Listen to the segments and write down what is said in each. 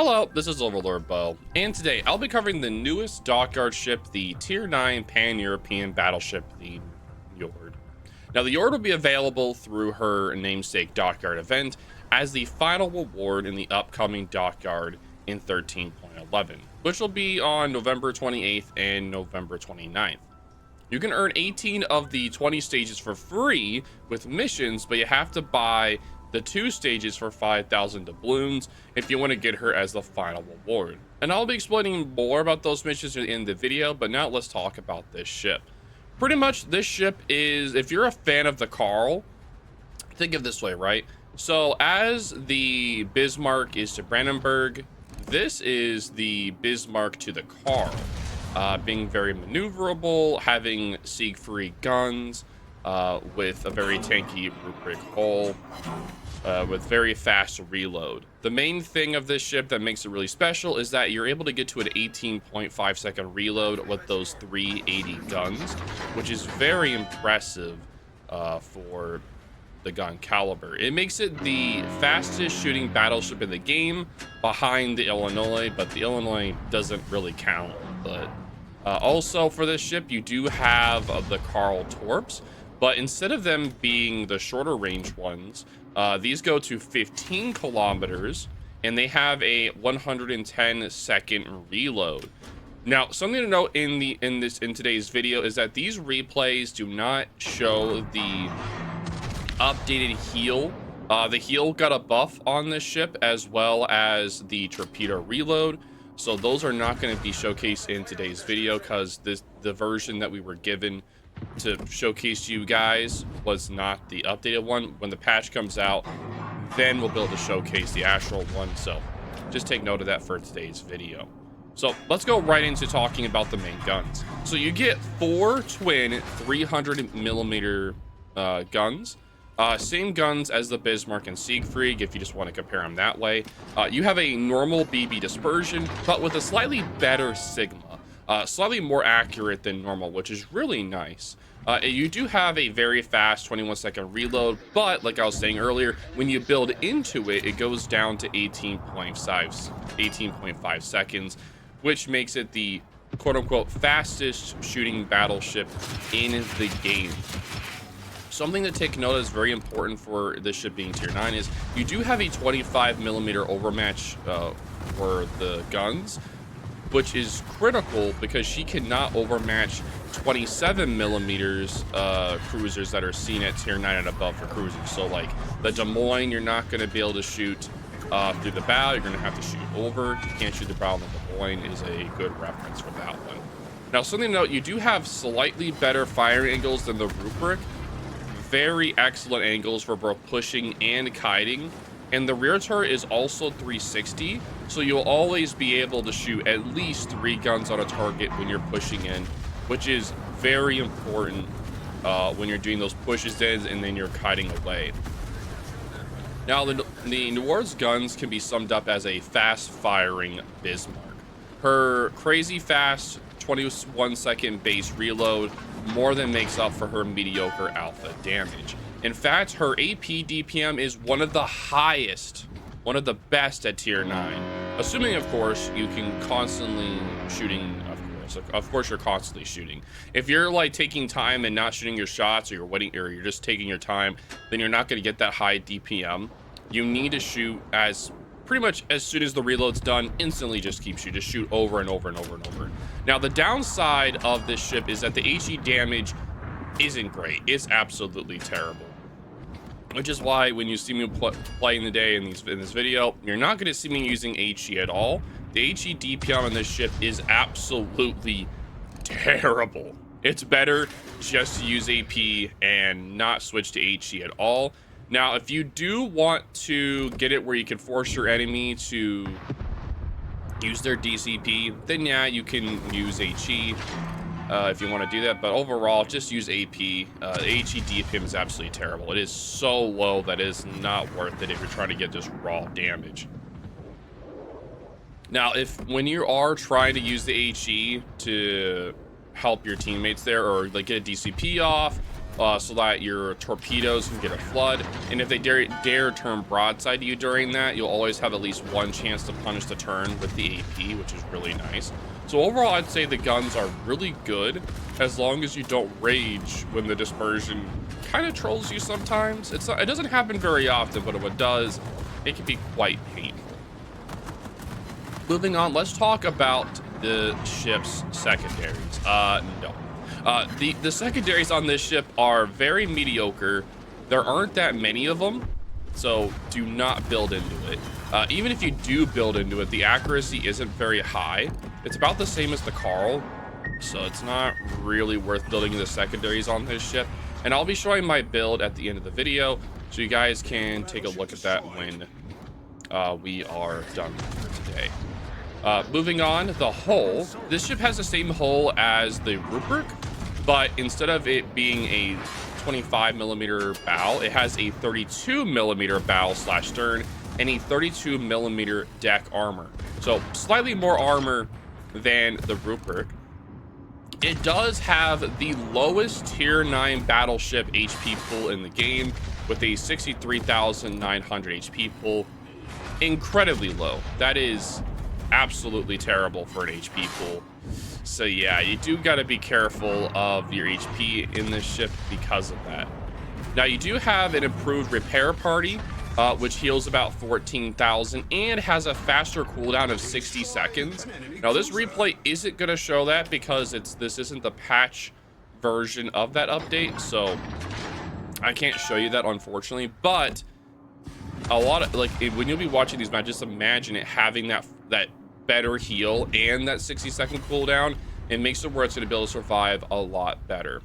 Hello, this is OverlordBou, and today I'll be covering the newest Dockyard ship, the Tier 9 Pan-European battleship, the Niord. Now, the Niord will be available through her namesake Dockyard event as the final reward in the upcoming Dockyard in 13.11, which will be on November 28th and November 29th. You can earn 18 of the 20 stages for free with missions, but you have to buy the 2 stages for 5,000 doubloons if you want to get her as the final reward. And I'll be explaining more about those missions in the video, but now let's talk about this ship. Pretty much this ship is, if you're a fan of the Carl, think of it this way, right? So as the Bismarck is to Brandenburg, this is the Bismarck to the Carl. Being very maneuverable, having siege-free guns, with a very tanky rubric hull, with very fast reload. The main thing of this ship that makes it really special is that you're able to get to an 18.5 second reload with those 380 guns, which is very impressive for the gun caliber. It makes it the fastest shooting battleship in the game behind the Illinois, but the Illinois doesn't really count. But also for this ship, you do have the Carl Torps, but instead of them being the shorter range ones, these go to 15 kilometers and they have a 110 second reload. Now, something to note in today's video is that these replays do not show the updated heel. The heel got a buff on this ship as well as the torpedo reload. So those are not going to be showcased in today's video because the version that we were given to showcase you guys was not the updated one. When the patch comes out, then we'll be able to showcase the actual one. So just take note of that for today's video. So let's go right into talking about the main guns. So you get 4 twin 300 millimeter guns. Same guns as the Bismarck and Siegfried, if you just want to compare them that way. You have a normal BB dispersion, but with a slightly better Sigma. Slightly more accurate than normal, which is really nice. You do have a very fast 21 second reload, but like I was saying earlier, when you build into it, it goes down to 18.5 seconds, which makes it the quote-unquote fastest shooting battleship in the game. Something to take note is very important for this ship being tier 9 is you do have a 25 millimeter overmatch for the guns, which is critical because she cannot overmatch 27 millimeters cruisers that are seen at tier 9 and above for cruisers. So like the Des Moines, you're not going to be able to shoot through the bow. You're going to have to shoot over. You can't shoot the bow. And the Des Moines is a good reference for that one. Now, something to note, you do have slightly better firing angles than the rubric. Very excellent angles for both pushing and kiting. And the rear turret is also 360, so you'll always be able to shoot at least 3 guns on a target when you're pushing in, which is very important when you're doing those pushes in and then you're kiting away. Now, the Niord's guns can be summed up as a fast-firing Bismarck. Her crazy fast 21 second base reload more than makes up for her mediocre alpha damage. In fact, her AP DPM is one of the highest, one of the best at tier 9. Assuming, of course, you can constantly shooting, of course you're constantly shooting. If you're like taking time and not shooting your shots, or you're waiting, or you're just taking your time, then you're not going to get that high DPM. You need to shoot pretty much as soon as the reload's done, instantly just keep shooting. Just shoot over and over and over and over. Now, the downside of this ship is that the HE damage isn't great. It's absolutely terrible. Which is why when you see me playing the day in this video, you're not going to see me using HE at all. The HE DPM on this ship is absolutely terrible. It's better just to use AP and not switch to HE at all. Now, if you do want to get it where you can force your enemy to use their DCP, then yeah, you can use HE. If you want to do that, but overall just use AP. The HE DPM is absolutely terrible. It is so low that it is not worth it if you're trying to get just raw damage. Now, when you are trying to use the HE to help your teammates there, or like get a DCP off, so that your torpedoes can get a flood. And if they dare turn broadside to you during that, you'll always have at least one chance to punish the turn with the AP, which is really nice. So overall, I'd say the guns are really good as long as you don't rage when the dispersion kind of trolls you sometimes. It doesn't happen very often, but if it does, it can be quite painful. Moving on, let's talk about the ship's secondaries. No. The secondaries on this ship are very mediocre. There aren't that many of them, so do not build into it. Even if you do build into it, the accuracy isn't very high. It's about the same as the Carl, so it's not really worth building the secondaries on this ship. And I'll be showing my build at the end of the video, so you guys can take a look at that when we are done for today. Moving on, the hull. This ship has the same hull as the Rupert, but instead of it being a 25mm bow, it has a 32mm bow / stern and a 32mm deck armor. So slightly more armor than the Rupert. It does have the lowest tier 9 battleship HP pool in the game with a 63,900 HP pool. Incredibly low. That is absolutely terrible for an HP pool. So yeah, you do got to be careful of your HP in this ship because of that. Now you do have an improved repair party, which heals about 14,000 and has a faster cooldown of 60 seconds. Now this replay isn't going to show that because this isn't the patch version of that update, so I can't show you that unfortunately. But a lot of when you'll be watching these matches, just imagine it having that better heal and that 60-second cooldown. It makes it where it's going to be able to survive a lot better.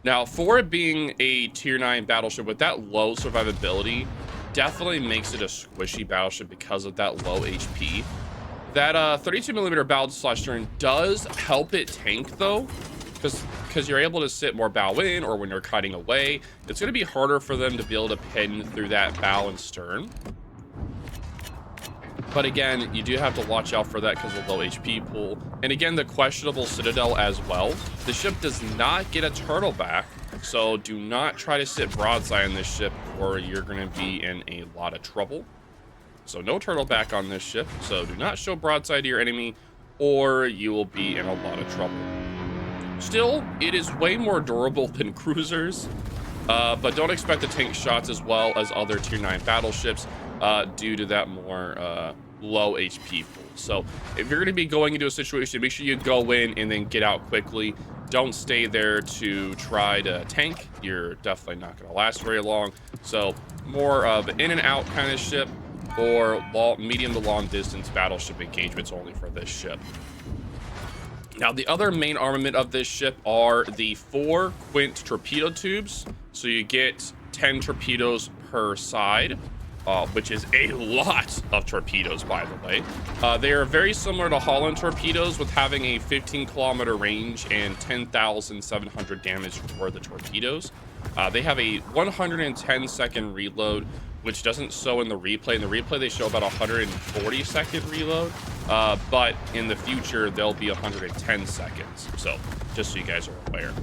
Now, for it being a tier 9 battleship with that low survivability, definitely makes it a squishy battleship because of that low HP. That 32mm bow / stern does help it tank though, because you're able to sit more bow in, or when you're cutting away, it's going to be harder for them to be able to pin through that bow and stern. But again, you do have to watch out for that because of the low HP pool. And again, the questionable citadel as well. The ship does not get a turtle back, so do not try to sit broadside on this ship or you're going to be in a lot of trouble. So no turtle back on this ship, so do not show broadside to your enemy or you will be in a lot of trouble. Still, it is way more durable than cruisers, but don't expect to tank shots as well as other tier 9 battleships due to that more low HP pool. So if you're going to be going into a situation, make sure you go in and then get out quickly. Don't stay there to try to tank. You're definitely not going to last very long. So more of an in and out kind of ship, or medium to long distance battleship engagements only for this ship. Now, the other main armament of this ship are the 4 quint torpedo tubes. So you get 10 torpedoes per side, which is a lot of torpedoes, by the way. They are very similar to Holland torpedoes, with having a 15-kilometer range and 10,700 damage for the torpedoes. They have a 110-second reload, which doesn't show in the replay. In the replay, they show about 140-second reload, but in the future, they'll be 110 seconds. So just so you guys are aware.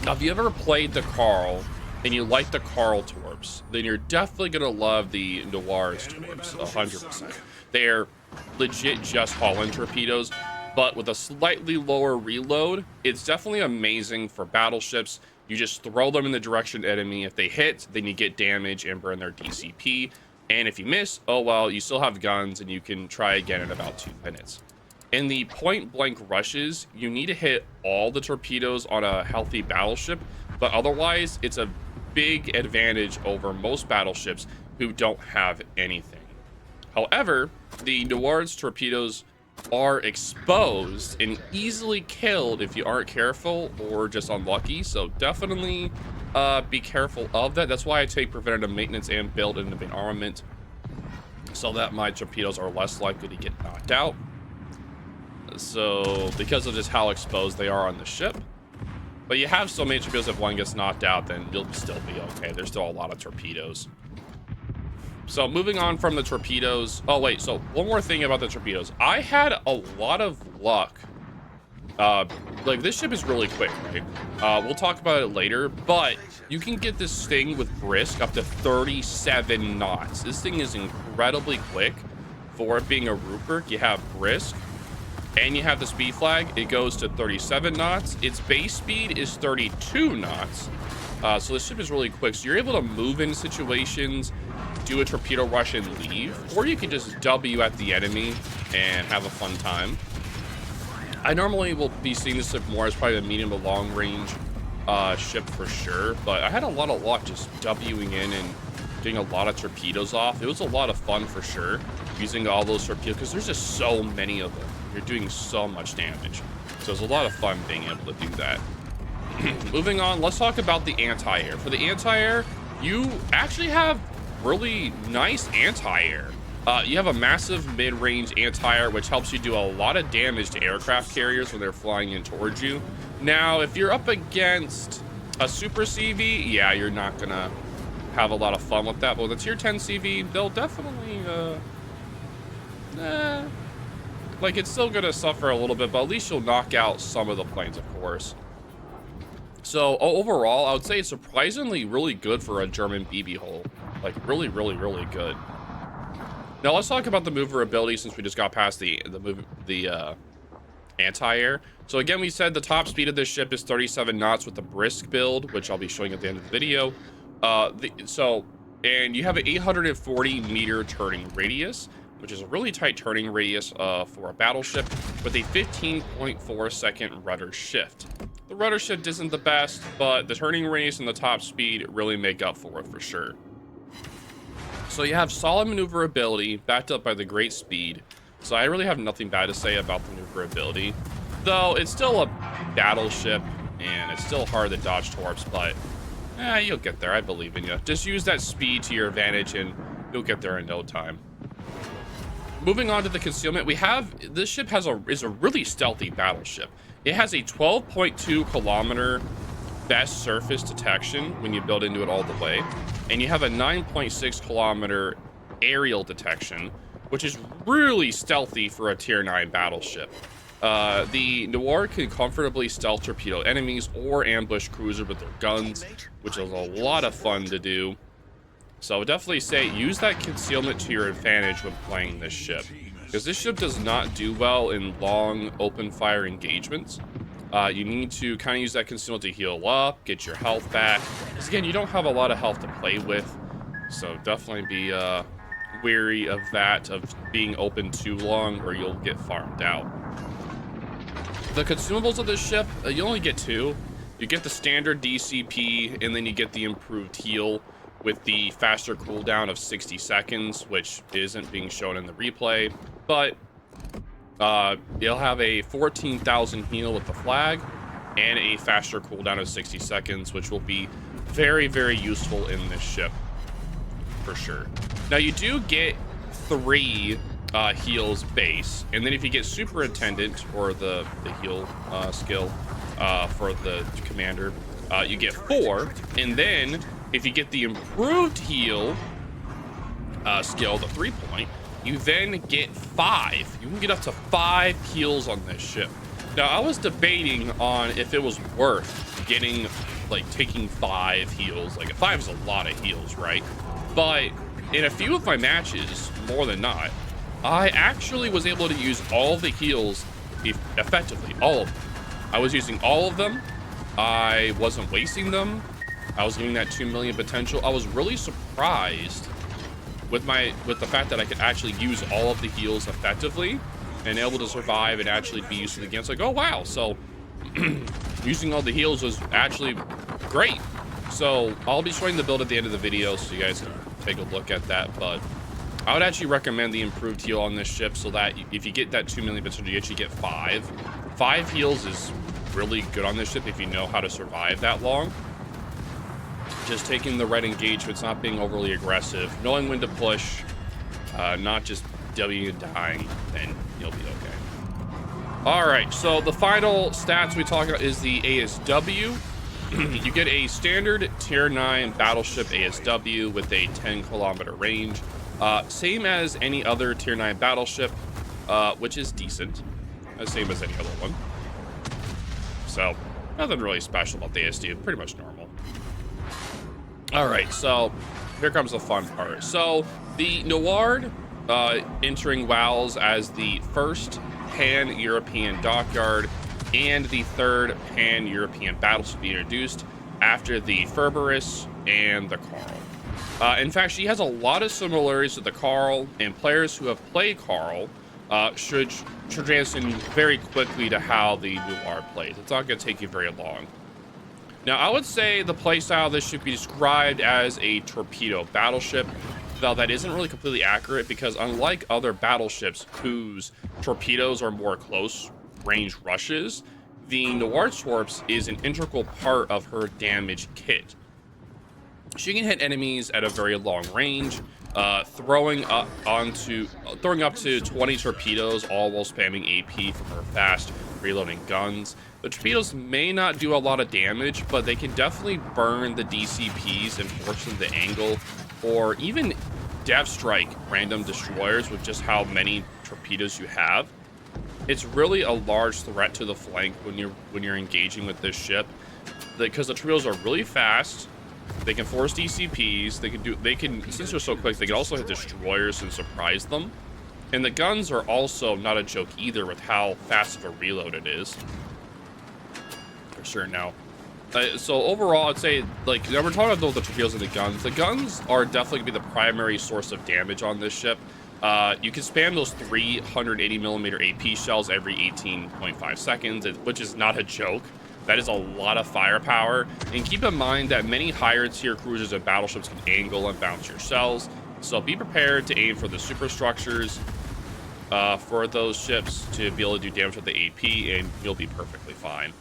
Now, if you ever played the Carl and you like the Carl torps, then you're definitely going to love the Niord's torps, 100%. They're legit just Holland torpedoes, but with a slightly lower reload. It's definitely amazing for battleships. You just throw them in the direction of the enemy. If they hit, then you get damage and burn their DCP. And if you miss, oh well, you still have guns and you can try again in about 2 minutes. In the point-blank rushes, you need to hit all the torpedoes on a healthy battleship, but otherwise, it's a big advantage over most battleships who don't have anything. However, the Niord's torpedoes are exposed and easily killed if you aren't careful or just unlucky, so definitely be careful of that. That's why I take preventative maintenance and build into the armament so that my torpedoes are less likely to get knocked out. So because of just how exposed they are on the ship. But you have so many torpedoes, if one gets knocked out, then you'll still be okay. There's still a lot of torpedoes. So moving on from the torpedoes. Oh, wait. So one more thing about the torpedoes. I had a lot of luck Like, this ship is really quick, right? We'll talk about it later, but you can get this thing with brisk up to 37 knots. This thing is incredibly quick for it being a Rupert. You have brisk and you have the speed flag. It goes to 37 knots. Its base speed is 32 knots. So this ship is really quick. So you're able to move in situations, do a torpedo rush and leave, or you can just W at the enemy and have a fun time. I normally will be seeing this ship more as probably a medium to long range ship for sure, but I had a lot of luck just Wing in and getting a lot of torpedoes off. It was a lot of fun for sure, using all those torpedoes, because there's just so many of them. You're doing so much damage. So it's a lot of fun being able to do that. Moving on, let's talk about the anti-air. For the anti-air, you actually have really nice anti-air. You have a massive mid-range anti-air, which helps you do a lot of damage to aircraft carriers when they're flying in towards you. Now, if you're up against a super CV, yeah, you're not gonna have a lot of fun with that. But with a tier 10 CV, they'll definitely, like, it's still gonna suffer a little bit, but at least you'll knock out some of the planes, of course. So overall, I would say it's surprisingly really good for a German BB hull. Like, really, really, really good. Now let's talk about the maneuverability, since we just got past the anti-air. So again, we said the top speed of this ship is 37 knots with the brisk build, which I'll be showing at the end of the video. And you have an 840 meter turning radius, which is a really tight turning radius for a battleship, with a 15.4 second rudder shift. The rudder shift isn't the best, but the turning radius and the top speed really make up for it for sure. So you have solid maneuverability backed up by the great speed. So I really have nothing bad to say about the maneuverability, though it's still a battleship and it's still hard to dodge torps, but you'll get there. I believe in you. Just use that speed to your advantage and you'll get there in no time. Moving on to the concealment, we have this ship is a really stealthy battleship. It has a 12.2 kilometer best surface detection when you build into it all the way, and you have a 9.6 kilometer aerial detection, which is really stealthy for a tier 9 battleship. The Niord can comfortably stealth torpedo enemies or ambush cruiser with their guns, which is a lot of fun to do. So I would definitely say use that concealment to your advantage when playing this ship, because this ship does not do well in long open fire engagements. You need to kind of use that concealment to heal up, get your health back, because again, you don't have a lot of health to play with, so definitely be wary of that, of being open too long, or you'll get farmed out. The consumables of this ship, you only get two. You get the standard DCP, and then you get the improved heal with the faster cooldown of 60 seconds, which isn't being shown in the replay, but you'll have a 14,000 heal with the flag and a faster cooldown of 60 seconds, which will be very, very useful in this ship for sure. Now you do get 3 heals base, and then if you get superintendent or the heal skill for the commander, you get 4, and then if you get the improved heal skill, the 3-point, you then get 5. You can get up to 5 heals on this ship. Now, I was debating on if it was worth getting, like, taking 5 heals. Like, 5 is a lot of heals, right? But in a few of my matches, more than not, I actually was able to use all the heals effectively. All of them. I was using all of them. I wasn't wasting them. I was getting that 2 million potential. I was really surprised with the fact that I could actually use all of the heals effectively and able to survive and actually be used to the game. It's like, oh wow, so using all the heals was actually great. So I'll be showing the build at the end of the video so you guys can take a look at that, but I would actually recommend the improved heal on this ship, so that if you get that 2 million potential, you actually get 5. 5 heals is really good on this ship if you know how to survive that long. Just taking the right engagements, not being overly aggressive, knowing when to push, not just W and dying, then you'll be okay. All right, so the final stats we talk about is the ASW. You get a standard tier 9 battleship ASW with a 10-kilometer range, same as any other tier 9 battleship, which is decent, same as any other one. So nothing really special about the ASD, pretty much normal. All right, so here comes the fun part. So the Niord entering WoWs as the first pan-European dockyard and the third pan-European battleship to be introduced after the Cerberus and the Carl. In fact, she has a lot of similarities to the Carl, and players who have played Carl should transition very quickly to how the Niord plays. It's not going to take you very long. Now, I would say the playstyle of this should be described as a torpedo battleship, though that isn't really completely accurate because unlike other battleships whose torpedoes are more close range rushes, the Niord Swarps is an integral part of her damage kit. She can hit enemies at a very long range, throwing up to 20 torpedoes, all while spamming AP from her fast reloading guns. The torpedoes may not do a lot of damage, but they can definitely burn the DCPs and force them to angle, or even death strike random destroyers with just how many torpedoes you have. It's really a large threat to the flank when you're engaging with this ship, because the torpedoes are really fast. They can force DCPs. They can since they're so quick, they can also hit destroyers and surprise them. And the guns are also not a joke either with how fast of a reload it is. For sure now. So overall, I'd say, like, now we're talking about the torpedoes and the guns. The guns are definitely gonna be the primary source of damage on this ship. You can spam those 380mm AP shells every 18.5 seconds, which is not a joke. That is a lot of firepower. And keep in mind that many higher tier cruisers and battleships can angle and bounce your shells. So be prepared to aim for the superstructures for those ships to be able to do damage with the AP, and you'll be perfectly fine.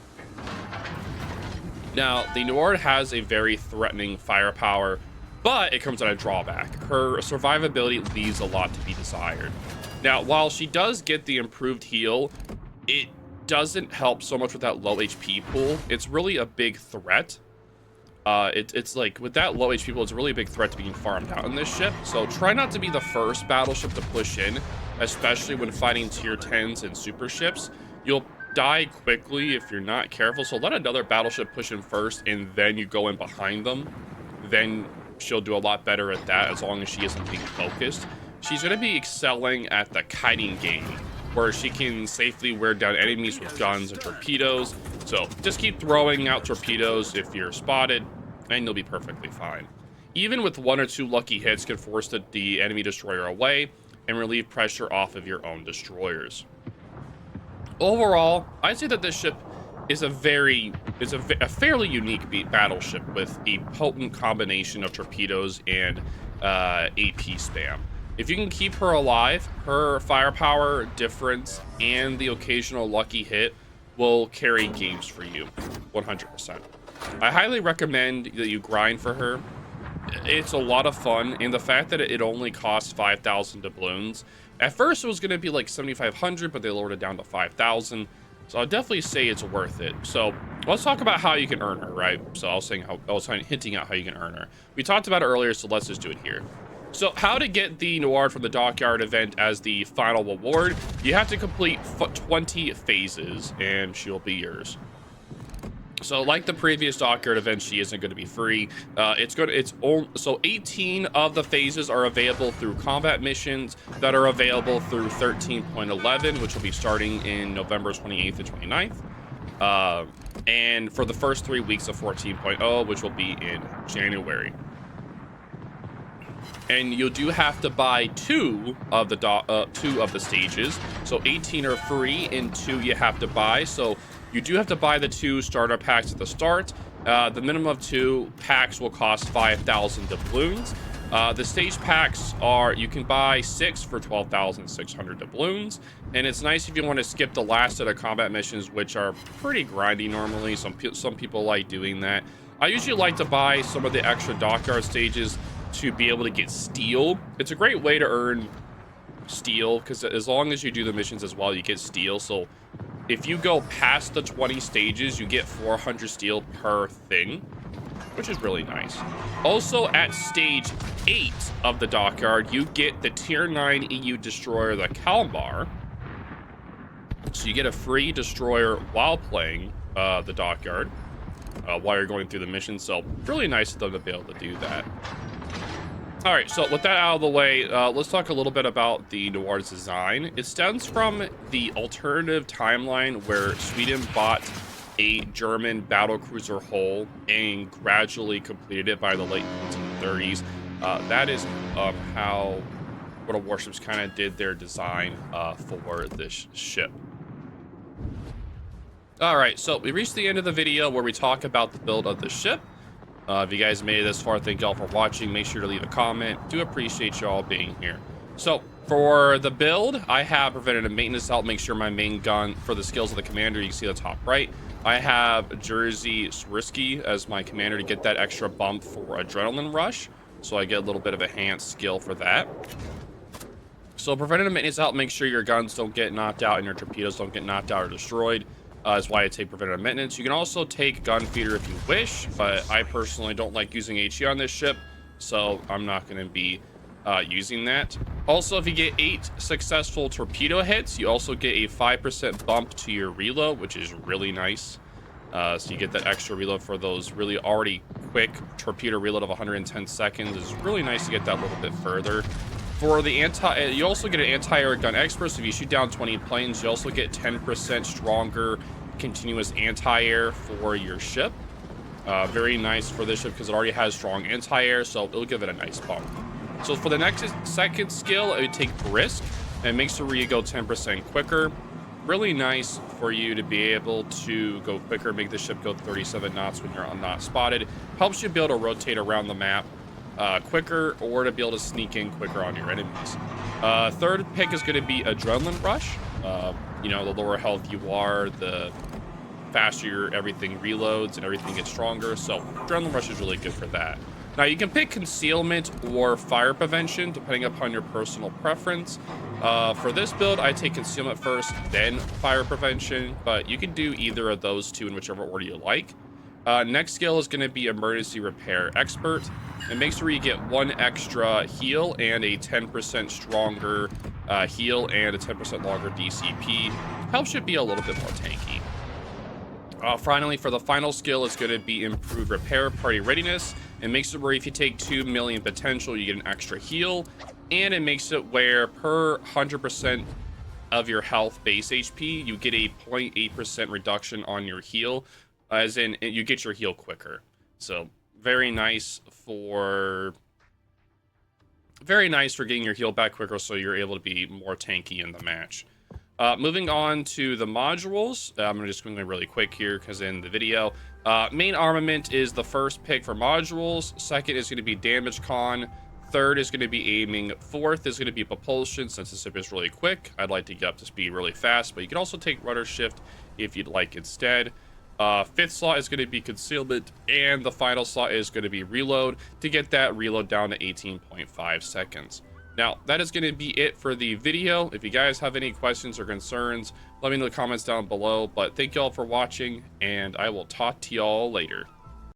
Now, the Niord has a very threatening firepower, but it comes at a drawback. Her survivability leaves a lot to be desired. Now, while she does get the improved heal, it doesn't help so much with that low HP pool. It's really a big threat. It's like with that low HP pool, it's a really big threat to being farmed out in this ship. So try not to be the first battleship to push in, especially when fighting tier 10s and super ships. You'll die quickly if you're not careful. So let another battleship push in first, and then you go in behind them. Then she'll do a lot better at that as long as she isn't being focused. She's going to be excelling at the kiting game, where she can safely wear down enemies with guns and torpedoes. So just keep throwing out torpedoes if you're spotted, and you'll be perfectly fine. Even with 1 or 2 lucky hits can force the enemy destroyer away and relieve pressure off of your own destroyers. Overall, I'd say that this ship is a fairly unique battleship with a potent combination of torpedoes and AP spam. If you can keep her alive, her firepower difference and the occasional lucky hit will carry games for you 100%. I highly recommend that you grind for her. It's a lot of fun, and the fact that it only costs 5,000 doubloons. At first it was going to be like 7,500, but they lowered it down to 5,000. So I'd definitely say it's worth it. So let's talk about how you can earn her, right? So I was hinting at how you can earn her. We talked about it earlier, so let's just do it here. So how to get the Niord from the Dockyard event as the final reward? You have to complete 20 phases, and she'll be yours. So like the previous Dockyard event, she isn't going to be free. So 18 of the phases are available through combat missions that are available through 13.11, which will be starting in November 28th and 29th. And for the first 3 weeks of 14.0, which will be in January. And you do have to buy 2 of the stages. So 18 are free, and 2 you have to buy. So you do have to buy the 2 starter packs at the start. The minimum of 2 packs will cost 5,000 doubloons. The stage packs you can buy 6 for 12,600 doubloons. And it's nice if you want to skip the last set of combat missions, which are pretty grindy normally. Some people like doing that. I usually like to buy some of the extra Dockyard stages to be able to get steel. It's a great way to earn steel, because as long as you do the missions as well, you get steel. So if you go past the 20 stages, you get 400 steel per thing, which is really nice. Also, at stage 8 of the Dockyard, you get the tier 9 EU destroyer, the Kalmar. So you get a free destroyer while playing the Dockyard, while you're going through the mission. So really nice of them to be able to do that. All right, so with that out of the way, let's talk a little bit about the Niord's design. It stems from the alternative timeline where Sweden bought a German battlecruiser hull and gradually completed it by the late 1930s. That is how World of Warships kind of did their design for this ship. All right, so we reached the end of the video where we talk about the build of the ship. If you guys made it this far, thank y'all for watching. Make sure to leave a comment. Do appreciate y'all being here. So for the build, I have preventative maintenance out. Make sure my main gun for the skills of the commander, you can see the top right. I have Jersey Swirsky as my commander to get that extra bump for adrenaline rush. So I get a little bit of enhanced skill for that. So preventative maintenance out. Make sure your guns don't get knocked out and your torpedoes don't get knocked out or destroyed. Is why I take preventative maintenance. You can also take gun feeder if you wish, but I personally don't like using HE on this ship, so I'm not going to be using that. Also, if you get 8 successful torpedo hits, you also get a 5% bump to your reload, which is really nice. So you get that extra reload for those really already quick torpedo reload of 110 seconds. It's really nice to get that a little bit further. For the you also get an anti-air gun expert, so if you shoot down 20 planes, you also get 10% stronger continuous anti-air for your ship. Very nice for this ship because it already has strong anti-air, so it'll give it a nice bump. So for the next second skill, it would take brisk and make sure you go 10% quicker. Really nice for you to be able to go quicker, make the ship go 37 knots when you're not spotted. Helps you be able to rotate around the map quicker, or to be able to sneak in quicker on your enemies. Third pick is going to be Adrenaline Rush. You know, the lower health you are, the faster everything reloads and everything gets stronger. So Adrenaline Rush is really good for that. Now you can pick Concealment or Fire Prevention depending upon your personal preference. For this build, I take Concealment first, then Fire Prevention, but you can do either of those two in whichever order you like. Next skill is going to be Emergency Repair Expert. And make sure you get 1 extra heal and a 10% stronger heal and a 10% longer DCP. Helps you be a little bit more tanky. Finally, for the final skill, it's going to be Improved Repair Party Readiness. It makes it where if you take 2 million potential, you get an extra heal. And it makes it where per 100% of your health base HP, you get a 0.8% reduction on your heal. As in, you get your heal quicker. So very nice for getting your heal back quicker, so you're able to be more tanky in the match. Moving on to the modules, I'm just going to go really quick here because in the video, main armament is the first pick for modules. Second is going to be damage con. Third is going to be aiming. Fourth is going to be propulsion, since the ship is really quick. I'd like to get up to speed really fast, but you can also take rudder shift if you'd like instead. Fifth slot is going to be concealment, and the final slot is going to be reload to get that reload down to 18.5 seconds. Now, that is going to be it for the video. If you guys have any questions or concerns, let me know in the comments down below. But thank you all for watching, and I will talk to y'all later.